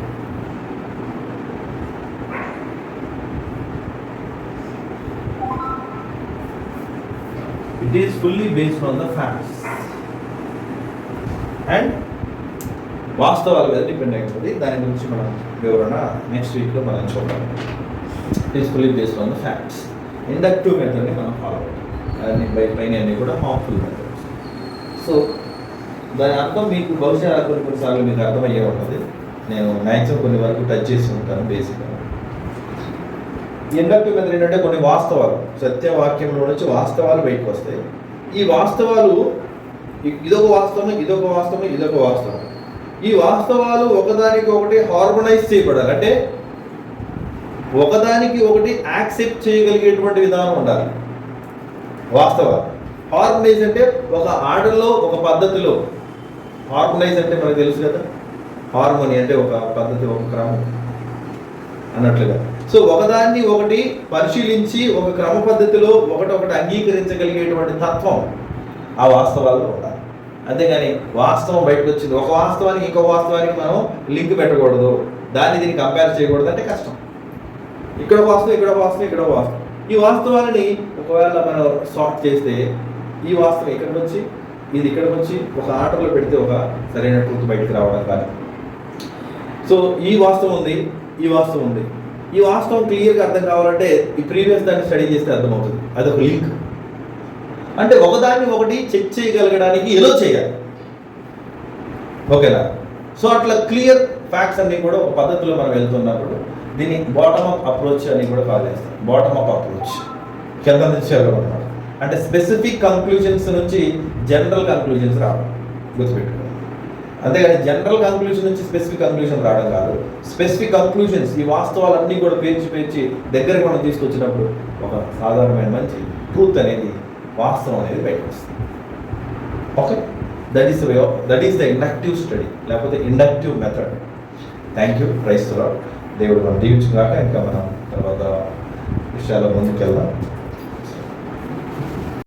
It is fully based on the facts and వాస్తవాల మీద డిపెండ్ అయిపోతుంది. దాని గురించి మనం వివరణ నెక్స్ట్ వీక్లో మనం చూద్దాం. It is fully based on the facts. Inductive మెథడ్ని మనం ఫాలో అవ్వాలి. పైన అన్నీ కూడా హార్మ్ఫుల్ మెథడ్స్. సో దాని అర్థం మీకు బహుశా కొన్నిసార్లు మీకు అర్థమయ్యే ఉంటుంది. నేను మ్యాక్సిమం కొన్ని వరకు టచ్ చేసి ఉంటాను బేసిక్గా. ఇండక్టివ్ మెథడ్ ఏంటంటే కొన్ని వాస్తవాలు, సత్యవాక్యంలో నుంచి వాస్తవాలు బయటకు వస్తాయి. ఈ వాస్తవాలు ఇదొక వాస్తవం, ఇదొక వాస్తవం, ఇదొక వాస్తవం. ఈ వాస్తవాలు ఒకదానికి ఒకటి హార్మోనైజ్ చేయబడాలి. అంటే ఒకదానికి ఒకటి యాక్సెప్ట్ చేయగలిగేటువంటి విధానం ఉండాలి. వాస్తవాలు హార్మోనైజ్ అంటే ఒక ఆర్డర్లో, ఒక పద్ధతిలో. హార్మోనైజ్ అంటే మనకు తెలుసు కదా, హార్మోని అంటే ఒక పద్ధతి, ఒక క్రమం అన్నట్లుగా. సో ఒకదాన్ని ఒకటి పరిశీలించి ఒక క్రమ పద్ధతిలో ఒకటొకటి అంగీకరించగలిగేటువంటి తత్వం ఆ వాస్తవాల్లో ఉండాలి. అంతేగాని వాస్తవం బయటకు వచ్చింది, ఒక వాస్తవానికి ఇంకో వాస్తవానికి మనం లింక్ పెట్టకూడదు, దాన్ని దీన్ని కంపేర్ చేయకూడదు అంటే కష్టం. ఇక్కడ వాస్తవం, ఇక్కడ వాస్తవం, ఇక్కడ వాస్తవం. ఈ వాస్తవాలని ఒకవేళ మనం సార్ట్ చేస్తే ఈ వాస్తవం ఇక్కడికి వచ్చి, ఇది ఇక్కడికి వచ్చి ఒక ఆర్డర్లో పెడితే ఒక సరైన ట్రూత్ బయటకు రావడం కానీ. సో ఈ వాస్తవం ఉంది, ఈ వాస్తవం ఉంది. ఈ వాస్తవం క్లియర్గా అర్థం కావాలంటే ఈ ప్రీవియస్ దాన్ని స్టడీ చేస్తే అర్థమవుతుంది. అదొక లింక్. అంటే ఒకదాన్ని ఒకటి చెక్ చేయగలగడానికి ఏదో చేయాలి. ఓకేనా? సో అట్లా క్లియర్ ఫ్యాక్ట్స్ అన్నీ కూడా ఒక పద్ధతిలో మనం వెళ్తున్నప్పుడు దీన్ని బాటమ్ అప్ అప్రోచ్ అని కూడా కాల్ చేస్తాం. బాటమ్ అప్ అప్రోచ్, కింద నుంచి వెళ్ళమన్నమాట. అంటే స్పెసిఫిక్ కంక్లూజన్స్ నుంచి జనరల్ కంక్లూజన్స్ రావడం గుర్తుపెట్టుకోవాలి. అంతేగాని జనరల్ కంక్లూజన్ నుంచి స్పెసిఫిక్ కంక్లూజన్ రావడం కాదు. స్పెసిఫిక్ కంక్లూజన్స్ ఈ వాస్తవాలన్నీ కూడా పేర్చి దగ్గరికి మనం తీసుకొచ్చినప్పుడు ఒక సాధారణమైన మంచి ట్రూత్ అనేది, వాస్తవం అనేది బయటకు వస్తుంది. Okay, that is the inductive study లేకపోతే inductive method. Thank you. Praise the Lord. దేవుడు మనం దీవించుగాక. ఇంకా మనం తర్వాత విషయాల్లో ముందుకు వెళ్దాం.